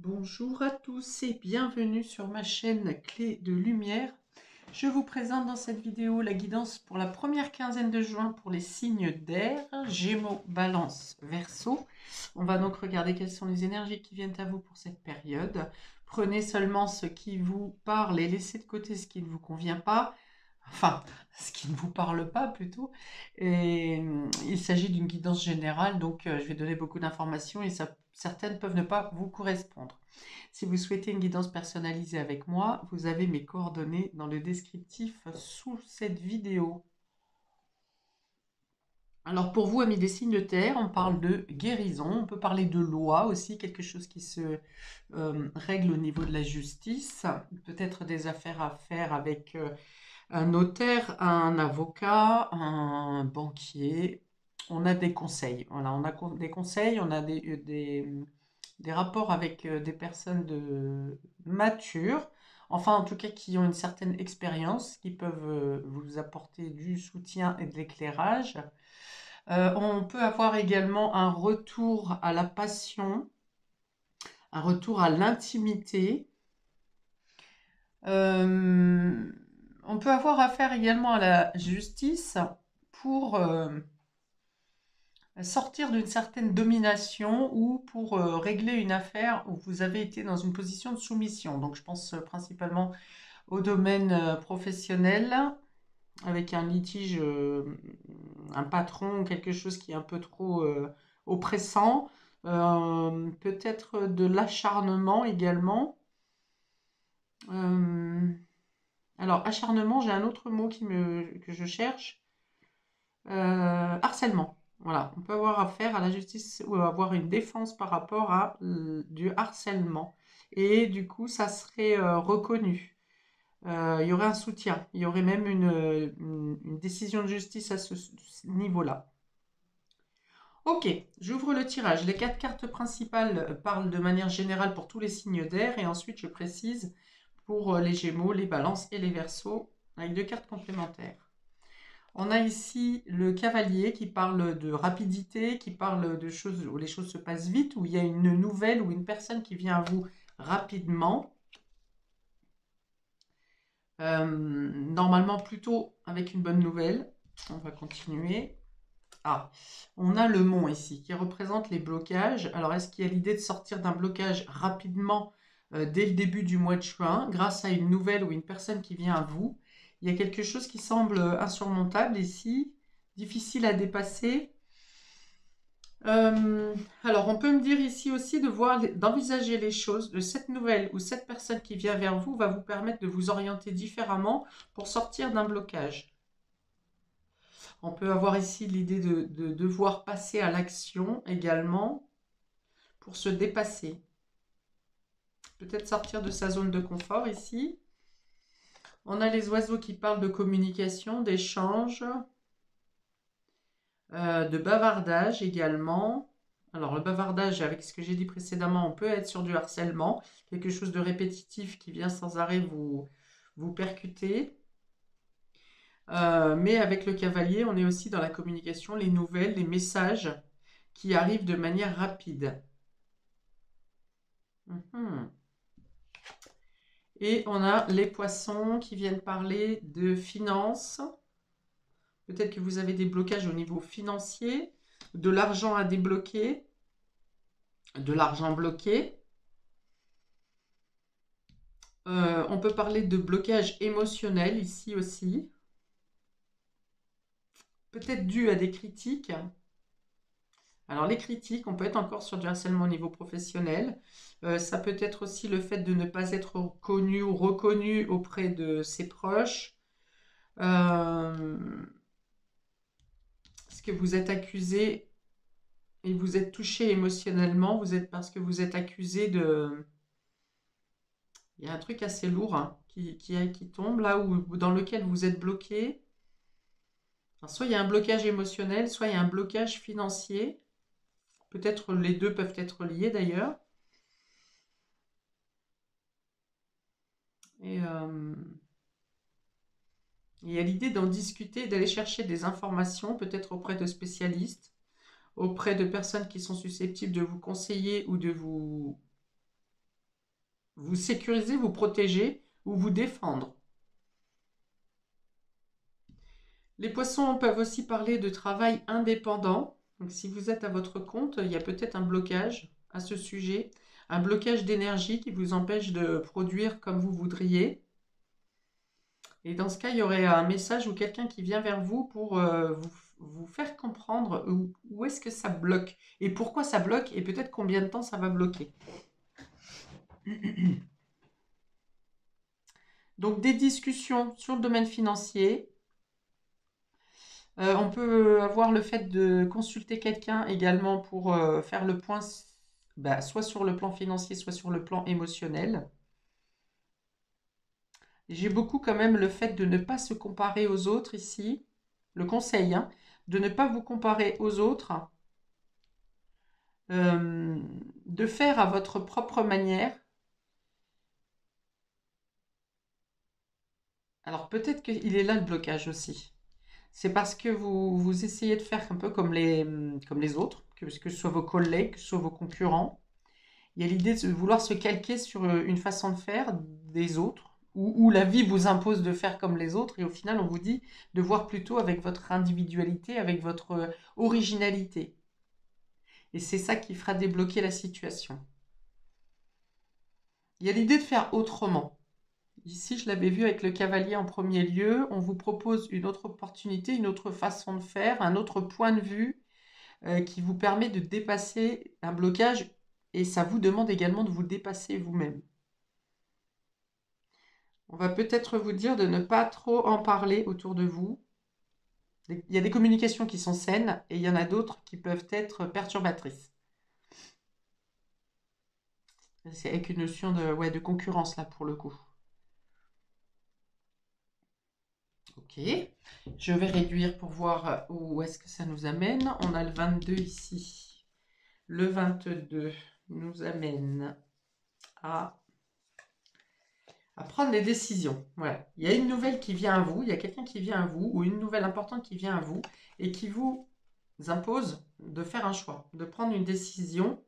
Bonjour à tous et bienvenue sur ma chaîne Clé de Lumière. Je vous présente dans cette vidéo la guidance pour la première quinzaine de juin pour les signes d'air, Gémeaux, Balance, Verseau. On va donc regarder quelles sont les énergies qui viennent à vous pour cette période. Prenez seulement ce qui vous parle et laissez de côté ce qui ne vous convient pas. Enfin, ce qui ne vous parle pas plutôt. Et il s'agit d'une guidance générale, donc je vais donner beaucoup d'informations et certaines peuvent ne pas vous correspondre. Si vous souhaitez une guidance personnalisée avec moi, vous avez mes coordonnées dans le descriptif sous cette vidéo. Alors pour vous, amis des signes de terre, on parle de guérison, on peut parler de loi aussi, quelque chose qui se règle au niveau de la justice, peut-être des affaires à faire avec un notaire, un avocat, un banquier. On a des conseils. Voilà, on a des conseils, on a des rapports avec des personnes matures, enfin en tout cas qui ont une certaine expérience, qui peuvent vous apporter du soutien et de l'éclairage. On peut avoir également un retour à la passion, un retour à l'intimité. On peut avoir affaire également à la justice pour sortir d'une certaine domination ou pour régler une affaire où vous avez été dans une position de soumission. Donc je pense principalement au domaine professionnel, avec un litige, un patron, quelque chose qui est un peu trop oppressant, peut-être de l'acharnement également. Euh, alors, acharnement, j'ai un autre mot que je cherche. Harcèlement. Voilà, on peut avoir affaire à la justice ou avoir une défense par rapport à du harcèlement. Et du coup, ça serait reconnu. Il y aurait un soutien. Il y aurait même une décision de justice à ce niveau-là. Ok, j'ouvre le tirage. Les 4 cartes principales parlent de manière générale pour tous les signes d'air et ensuite je précise pour les Gémeaux, les Balances et les Verseaux avec 2 cartes complémentaires. On a ici le cavalier qui parle de rapidité, qui parle de choses où les choses se passent vite, où il y a une nouvelle ou une personne qui vient à vous rapidement. Normalement plutôt avec une bonne nouvelle. On va continuer. Ah, on a le mont ici qui représente les blocages. Alors est-ce qu'il y a l'idée de sortir d'un blocage rapidement dès le début du mois de juin grâce à une nouvelle ou une personne qui vient à vous? Il y a quelque chose qui semble insurmontable ici, difficile à dépasser. Alors, on peut me dire ici aussi d'envisager les choses, de cette nouvelle ou cette personne qui vient vers vous va vous permettre de vous orienter différemment pour sortir d'un blocage. On peut avoir ici l'idée de devoir passer à l'action également pour se dépasser. Peut-être sortir de sa zone de confort ici. On a les oiseaux qui parlent de communication, d'échange, de bavardage également. Alors le bavardage, avec ce que j'ai dit précédemment, on peut être sur du harcèlement, quelque chose de répétitif qui vient sans arrêt vous percuter. Mais avec le cavalier, on est aussi dans la communication, les nouvelles, les messages qui arrivent de manière rapide. Et on a les poissons qui viennent parler de finances. Peut-être que vous avez des blocages au niveau financier, de l'argent à débloquer, de l'argent bloqué. On peut parler de blocage émotionnel ici aussi. Peut-être dû à des critiques. Alors les critiques, on peut être encore sur du harcèlement au niveau professionnel. Ça peut être aussi le fait de ne pas être connu ou reconnu auprès de ses proches. Est-ce que vous êtes accusé et vous êtes touché émotionnellement, parce que vous êtes accusé de... Il y a un truc assez lourd hein, qui tombe là, dans lequel vous êtes bloqué. Alors, soit il y a un blocage émotionnel, soit il y a un blocage financier. Peut-être les deux peuvent être liés d'ailleurs. Et il y a l'idée d'en discuter, d'aller chercher des informations, peut-être auprès de spécialistes, auprès de personnes qui sont susceptibles de vous conseiller ou de vous vous sécuriser, vous protéger ou vous défendre. Les poissons peuvent aussi parler de travail indépendant. Donc, si vous êtes à votre compte, il y a peut-être un blocage à ce sujet, un blocage d'énergie qui vous empêche de produire comme vous voudriez. Et dans ce cas, il y aurait un message ou quelqu'un qui vient vers vous pour vous faire comprendre où est-ce que ça bloque et pourquoi ça bloque et peut-être combien de temps ça va bloquer. Donc des discussions sur le domaine financier. On peut avoir le fait de consulter quelqu'un également pour faire le point soit sur le plan financier, soit sur le plan émotionnel. J'ai beaucoup quand même le fait de ne pas se comparer aux autres ici. Le conseil, hein, de ne pas vous comparer aux autres, de faire à votre propre manière. Alors peut-être qu'il est là le blocage aussi. C'est parce que vous essayez de faire un peu comme les autres, que ce soit vos collègues, que ce soit vos concurrents. Il y a l'idée de vouloir se calquer sur une façon de faire des autres, ou la vie vous impose de faire comme les autres, et au final on vous dit de voir plutôt avec votre individualité, avec votre originalité. Et c'est ça qui fera débloquer la situation. Il y a l'idée de faire autrement. Ici, je l'avais vu avec le cavalier en premier lieu. On vous propose une autre opportunité, une autre façon de faire, un autre point de vue qui vous permet de dépasser un blocage et ça vous demande également de vous dépasser vous-même. On va peut-être vous dire de ne pas trop en parler autour de vous. Il y a des communications qui sont saines et il y en a d'autres qui peuvent être perturbatrices. C'est avec une notion de concurrence là pour le coup. Ok, je vais réduire pour voir où est-ce que ça nous amène. On a le 22 ici. Le 22 nous amène à prendre des décisions. Voilà. Il y a une nouvelle qui vient à vous, il y a quelqu'un qui vient à vous, ou une nouvelle importante qui vient à vous, et qui vous impose de faire un choix, de prendre une décision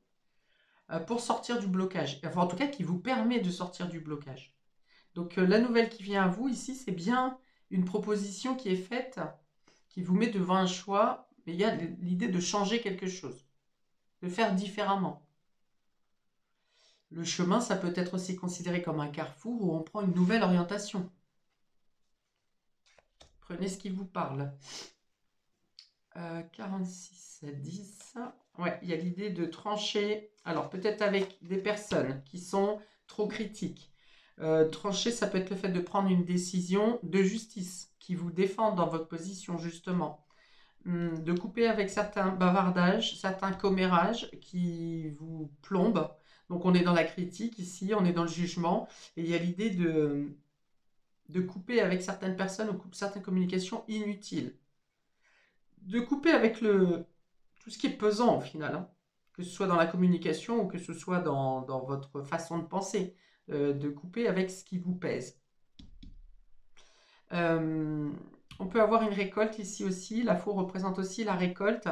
pour sortir du blocage. Enfin, en tout cas, qui vous permet de sortir du blocage. Donc, la nouvelle qui vient à vous ici, c'est bien une proposition qui est faite, qui vous met devant un choix, mais il y a l'idée de changer quelque chose, de faire différemment. Le chemin, ça peut être aussi considéré comme un carrefour où on prend une nouvelle orientation. Prenez ce qui vous parle. 46 à 10. Ouais, il y a l'idée de trancher. Alors, peut-être avec des personnes qui sont trop critiques. Trancher, ça peut être le fait de prendre une décision de justice qui vous défend dans votre position, justement. De couper avec certains bavardages, certains commérages qui vous plombent. Donc, on est dans la critique ici, on est dans le jugement. Et il y a l'idée de couper avec certaines personnes ou certaines communications inutiles. De couper avec tout ce qui est pesant au final, hein. Que ce soit dans la communication ou que ce soit dans votre façon de penser, de couper avec ce qui vous pèse. On peut avoir une récolte ici aussi, la faux représente aussi la récolte,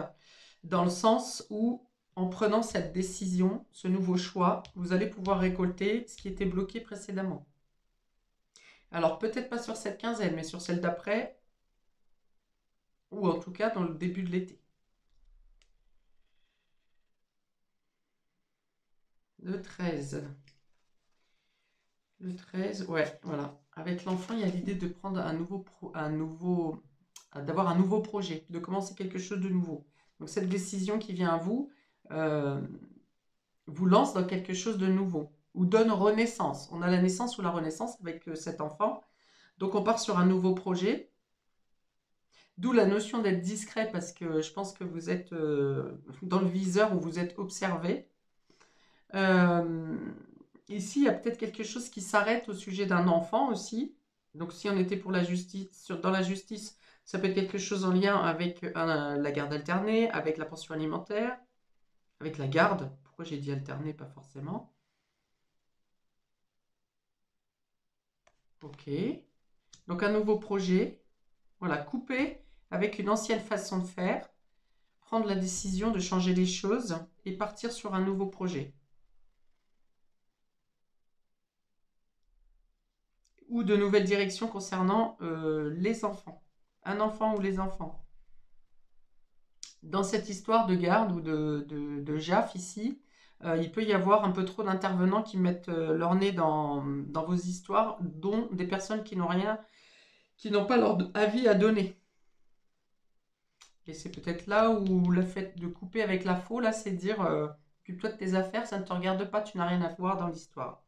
dans le sens où en prenant cette décision, ce nouveau choix, vous allez pouvoir récolter ce qui était bloqué précédemment. Alors peut-être pas sur cette quinzaine, mais sur celle d'après, ou en tout cas dans le début de l'été. Le 13. Le 13, ouais, voilà. Avec l'enfant, il y a l'idée de prendre d'avoir un nouveau projet, de commencer quelque chose de nouveau. Donc cette décision qui vient à vous, euh, vous lance dans quelque chose de nouveau, ou donne renaissance. On a la naissance ou la renaissance avec cet enfant. Donc on part sur un nouveau projet. D'où la notion d'être discret, parce que je pense que vous êtes dans le viseur ou vous êtes observé. Ici, il y a peut-être quelque chose qui s'arrête au sujet d'un enfant aussi. Donc, si on était pour la justice, dans la justice, ça peut être quelque chose en lien avec la garde alternée, avec la pension alimentaire, avec la garde. Pourquoi j'ai dit alternée, pas forcément. Ok. Donc, un nouveau projet. Voilà, couper avec une ancienne façon de faire, prendre la décision de changer les choses et partir sur un nouveau projet. ou de nouvelles directions concernant les enfants. Un enfant ou les enfants. Dans cette histoire de garde ou de JAF ici, il peut y avoir un peu trop d'intervenants qui mettent leur nez dans vos histoires, dont des personnes qui n'ont rien, qui n'ont pas leur avis à donner. Et c'est peut-être là où le fait de couper avec la faux, là, c'est dire occupe-toi de tes affaires, ça ne te regarde pas, tu n'as rien à voir dans l'histoire.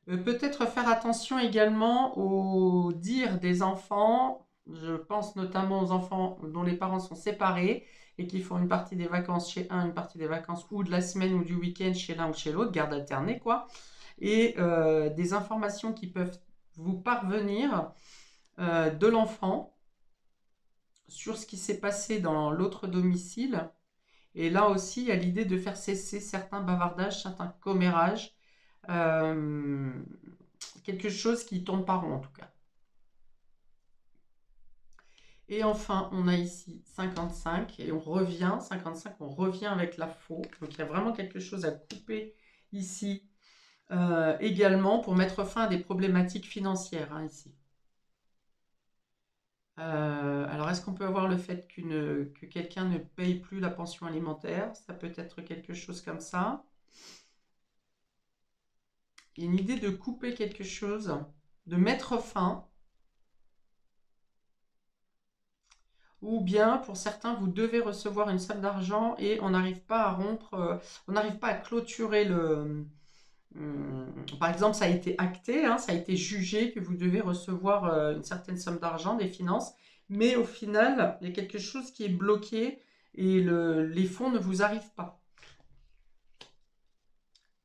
Peut-être faire attention également aux dires des enfants. Je pense notamment aux enfants dont les parents sont séparés et qui font une partie des vacances chez un, une partie des vacances ou de la semaine ou du week-end chez l'un ou chez l'autre, garde alternée quoi. Et des informations qui peuvent vous parvenir de l'enfant sur ce qui s'est passé dans l'autre domicile. Et là aussi, il y a l'idée de faire cesser certains bavardages, certains commérages. Euh, quelque chose qui tourne pas rond en tout cas. Et enfin, on a ici 55 et on revient, 55, on revient avec la faux. Donc il y a vraiment quelque chose à couper ici également pour mettre fin à des problématiques financières hein, ici. Alors, est-ce qu'on peut avoir le fait que quelqu'un ne paye plus la pension alimentaire? Ça peut être quelque chose comme ça. Il y a une idée de couper quelque chose, de mettre fin. Ou bien, pour certains, vous devez recevoir une somme d'argent et on n'arrive pas à rompre, on n'arrive pas à clôturer le... par exemple, ça a été acté, hein, ça a été jugé que vous devez recevoir une certaine somme d'argent des finances, mais au final, il y a quelque chose qui est bloqué et les fonds ne vous arrivent pas.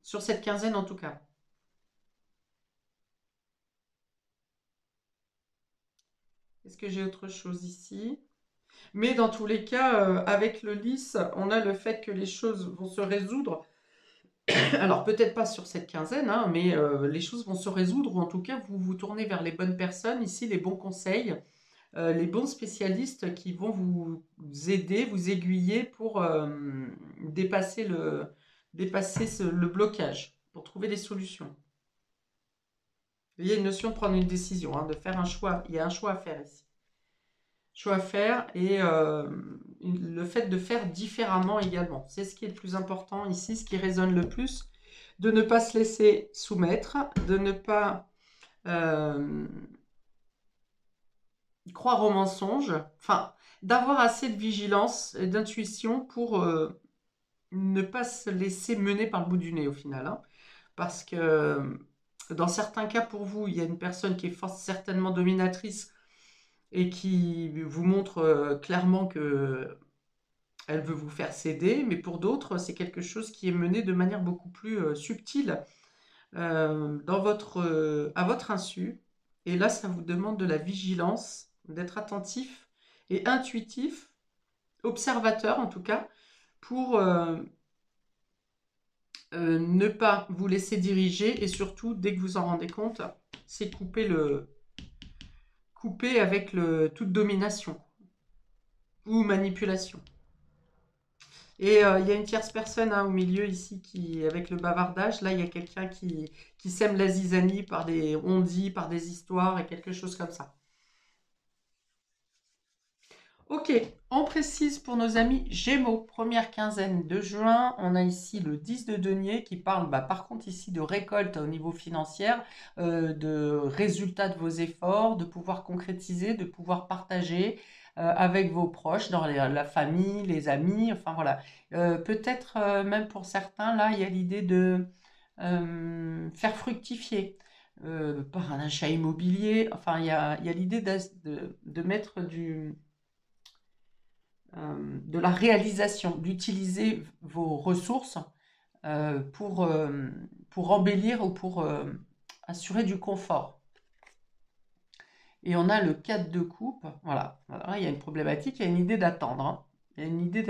Sur cette quinzaine en tout cas. Est-ce que j'ai autre chose ici? Mais dans tous les cas, avec le lys, on a le fait que les choses vont se résoudre. Alors peut-être pas sur cette quinzaine, hein, mais les choses vont se résoudre, ou en tout cas vous vous tournez vers les bonnes personnes, ici les bons conseils, les bons spécialistes qui vont vous aider, vous aiguiller pour dépasser le blocage, pour trouver des solutions. Il y a une notion de prendre une décision, hein, de faire un choix, il y a un choix à faire ici. Choix à faire et le fait de faire différemment également. C'est ce qui est le plus important ici, ce qui résonne le plus, de ne pas se laisser soumettre, de ne pas croire aux mensonges, enfin, d'avoir assez de vigilance et d'intuition pour ne pas se laisser mener par le bout du nez au final. Hein. Parce que dans certains cas, pour vous, il y a une personne qui est certainement dominatrice et qui vous montre clairement que elle veut vous faire céder, mais pour d'autres, c'est quelque chose qui est mené de manière beaucoup plus subtile à votre insu. Et là, ça vous demande de la vigilance, d'être attentif et intuitif, observateur en tout cas, pour ne pas vous laisser diriger et surtout, dès que vous en rendez compte, c'est couper avec toute domination ou manipulation. Et il y a une tierce personne hein, au milieu ici qui, avec le bavardage, là il y a quelqu'un qui sème la zizanie par des on-dit, par des histoires et quelque chose comme ça. Ok, on précise pour nos amis Gémeaux, première quinzaine de juin, on a ici le 10 de denier qui parle par contre ici de récolte au niveau financier, de résultats de vos efforts, de pouvoir concrétiser, de pouvoir partager avec vos proches, dans la famille, les amis, enfin voilà. Peut-être même pour certains, là, il y a l'idée de faire fructifier. Par un achat immobilier, enfin il y a l'idée de mettre de la réalisation, d'utiliser vos ressources euh, pour, euh, pour embellir ou pour assurer du confort. Et on a le 4 de coupe, voilà. Alors, il y a une problématique, il y a une idée d'attendre. Hein. Il y a une idée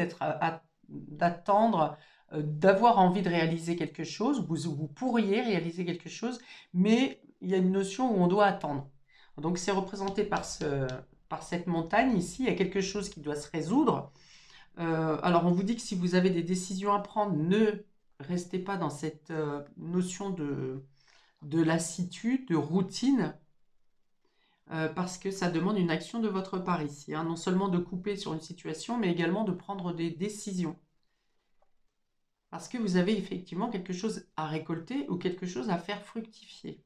d'attendre, d'avoir envie de réaliser quelque chose, vous pourriez réaliser quelque chose, mais il y a une notion où on doit attendre. Donc c'est représenté par cette montagne ici, il y a quelque chose qui doit se résoudre. Alors, on vous dit que si vous avez des décisions à prendre, ne restez pas dans cette notion de lassitude, de routine, parce que ça demande une action de votre part ici, hein. Non seulement de couper sur une situation, mais également de prendre des décisions. Parce que vous avez effectivement quelque chose à récolter ou quelque chose à faire fructifier.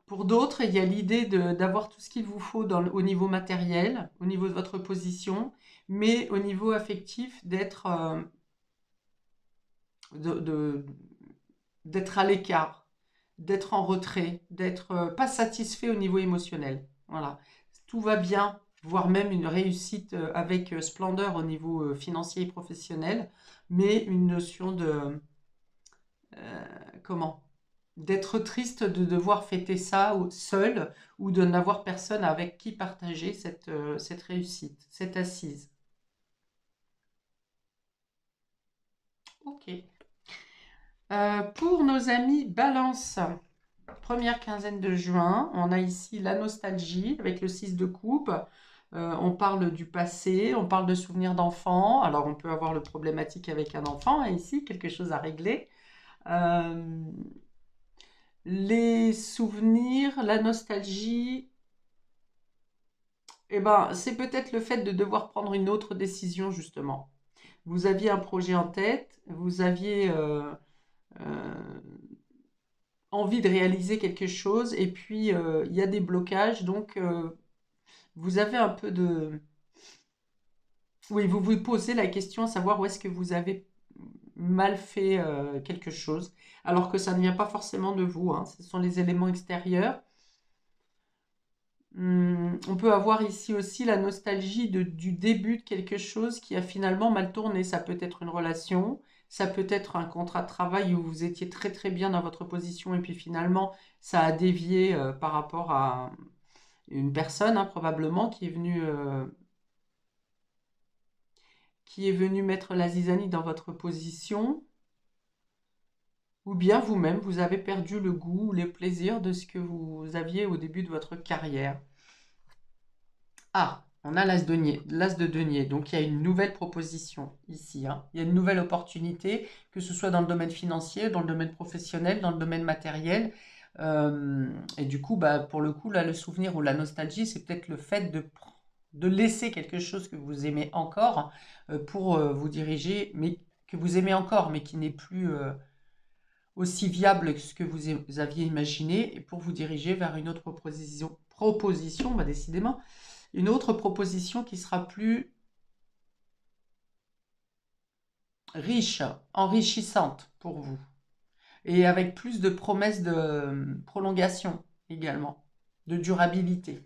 Pour d'autres, il y a l'idée d'avoir tout ce qu'il vous faut au niveau matériel, au niveau de votre position, mais au niveau affectif, d'être à l'écart, d'être en retrait, d'être pas satisfait au niveau émotionnel. Voilà. Tout va bien, voire même une réussite avec splendeur au niveau financier et professionnel, mais une notion comment? D'être triste de devoir fêter ça seul ou de n'avoir personne avec qui partager cette réussite, cette assise. Ok. Pour nos amis Balance, première quinzaine de juin, on a ici la nostalgie avec le 6 de coupe. On parle du passé, on parle de souvenirs d'enfants. Alors on peut avoir le problématique avec un enfant, et ici quelque chose à régler. Euh, les souvenirs, la nostalgie, eh ben, c'est peut-être le fait de devoir prendre une autre décision, justement. Vous aviez un projet en tête, vous aviez euh, envie de réaliser quelque chose, et puis il y a des blocages, donc vous avez un peu de... Oui, vous vous posez la question à savoir où est-ce que vous avez mal fait quelque chose, alors que ça ne vient pas forcément de vous, hein, ce sont les éléments extérieurs. On peut avoir ici aussi la nostalgie du début de quelque chose qui a finalement mal tourné. Ça peut être une relation, ça peut être un contrat de travail où vous étiez très très bien dans votre position et puis finalement ça a dévié par rapport à une personne, hein, probablement qui est venue mettre la zizanie dans votre position. Ou bien vous-même, vous avez perdu le goût ou les plaisirs de ce que vous aviez au début de votre carrière. Ah, on a l'as de denier. Donc il y a une nouvelle proposition ici, hein. Il y a une nouvelle opportunité, que ce soit dans le domaine financier, dans le domaine professionnel, dans le domaine matériel. Et du coup, bah, pour le coup, là, le souvenir ou la nostalgie, c'est peut-être le fait de laisser quelque chose que vous aimez encore pour vous diriger, mais que vous aimez encore, mais qui n'est plus aussi viable que ce que vous aviez imaginé, et pour vous diriger vers une autre proposition, bah, décidément. Une autre proposition qui sera plus riche, enrichissante pour vous, et avec plus de promesses de prolongation également, de durabilité.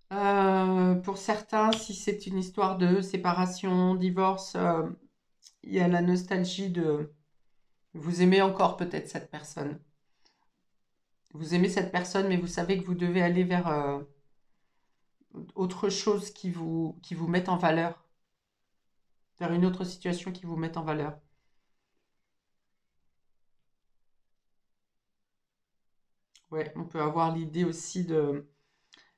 Pour certains, si c'est une histoire de séparation, divorce, il y a la nostalgie de... Vous aimez encore peut-être cette personne. Vous aimez cette personne, mais vous savez que vous devez aller vers autre chose qui vous mette en valeur, vers une autre situation qui vous mette en valeur. Ouais, on peut avoir l'idée aussi de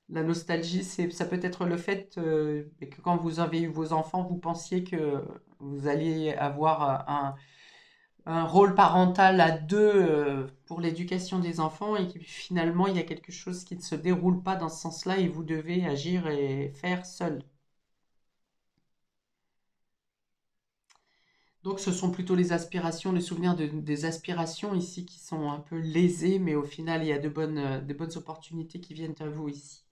la nostalgie, ça peut être le fait que quand vous avez eu vos enfants, vous pensiez que vous alliez avoir un rôle parental à deux pour l'éducation des enfants et que finalement il y a quelque chose qui ne se déroule pas dans ce sens-là et vous devez agir et faire seul. Donc ce sont plutôt les aspirations, les souvenirs des aspirations ici qui sont un peu lésés, mais au final il y a de bonnes opportunités qui viennent à vous ici.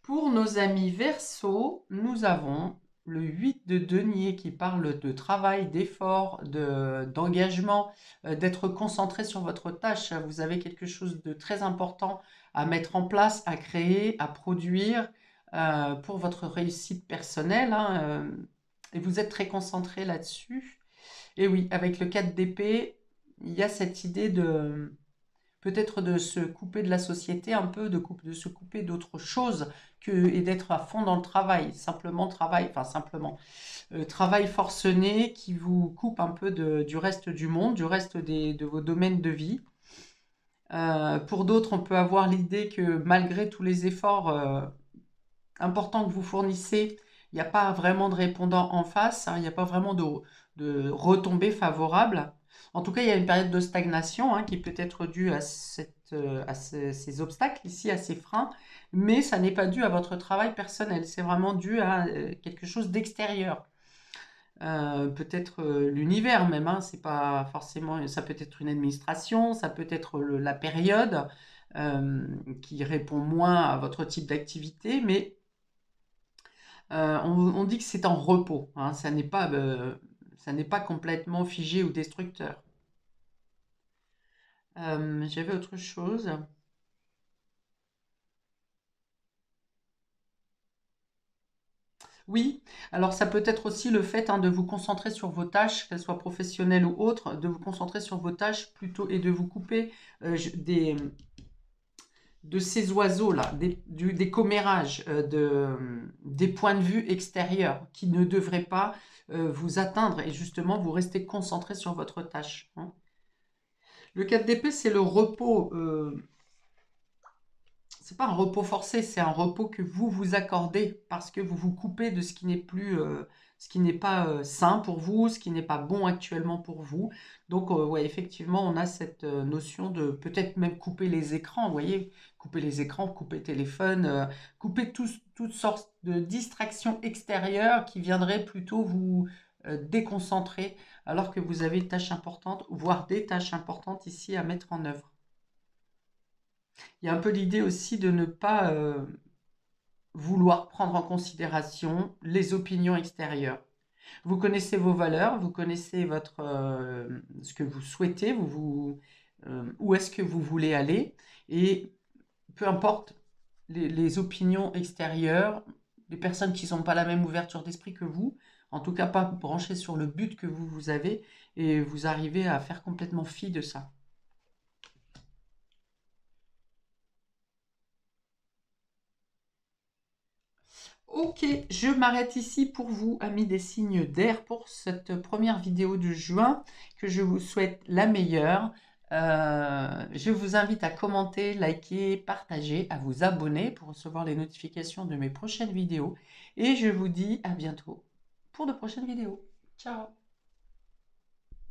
Pour nos amis Verseau, nous avons le 8 de denier qui parle de travail, d'effort, d'engagement, d'être concentré sur votre tâche. Vous avez quelque chose de très important à mettre en place, à créer, à produire pour votre réussite personnelle, hein, et vous êtes très concentré là-dessus. Et oui, avec le 4 d'épée, il y a cette idée de peut-être de se couper de la société un peu, de se couper d'autre chose et d'être à fond dans le travail. Travail forcené qui vous coupe un peu du reste du monde, du reste de vos domaines de vie. Pour d'autres, on peut avoir l'idée que malgré tous les efforts importants que vous fournissez, il n'y a pas vraiment de répondant en face, hein, il n'y a pas vraiment de retombées favorables. En tout cas, il y a une période de stagnation, hein, qui peut être due à, ces obstacles ici, à ces freins, mais ça n'est pas dû à votre travail personnel, c'est vraiment dû à quelque chose d'extérieur. Peut-être l'univers même, hein, c'est pas forcément, ça peut être une administration, ça peut être la période qui répond moins à votre type d'activité, mais on dit que c'est en repos, hein, ça n'est pas complètement figé ou destructeur. J'avais autre chose. Oui, alors ça peut être aussi le fait, hein, de vous concentrer sur vos tâches, qu'elles soient professionnelles ou autres, de vous concentrer sur vos tâches plutôt et de vous couper de ces oiseaux-là, des commérages, des points de vue extérieurs qui ne devraient pas vous atteindre et justement vous restez concentré sur votre tâche, hein. Le 4 d'épée, c'est le repos. C'est pas un repos forcé, c'est un repos que vous vous accordez parce que vous vous coupez de ce qui n'est plus, ce qui n'est pas sain pour vous, ce qui n'est pas bon actuellement pour vous. Donc, ouais, effectivement, on a cette notion de peut-être même couper les écrans, vous voyez, couper les écrans, couper le téléphone, couper toutes sortes de distractions extérieures qui viendraient plutôt vous déconcentrer alors que vous avez une tâche importante, voire des tâches importantes ici à mettre en œuvre. Il y a un peu l'idée aussi de ne pas vouloir prendre en considération les opinions extérieures. Vous connaissez vos valeurs, vous connaissez ce que vous souhaitez, où est-ce que vous voulez aller, et peu importe les opinions extérieures, les personnes qui n'ont pas la même ouverture d'esprit que vous, en tout cas pas branchées sur le but que vous avez, et vous arrivez à faire complètement fi de ça. Ok, je m'arrête ici pour vous, amis des signes d'air, pour cette première vidéo de juin, que je vous souhaite la meilleure. Je vous invite à commenter, liker, partager, à vous abonner pour recevoir les notifications de mes prochaines vidéos. Et je vous dis à bientôt pour de prochaines vidéos. Ciao!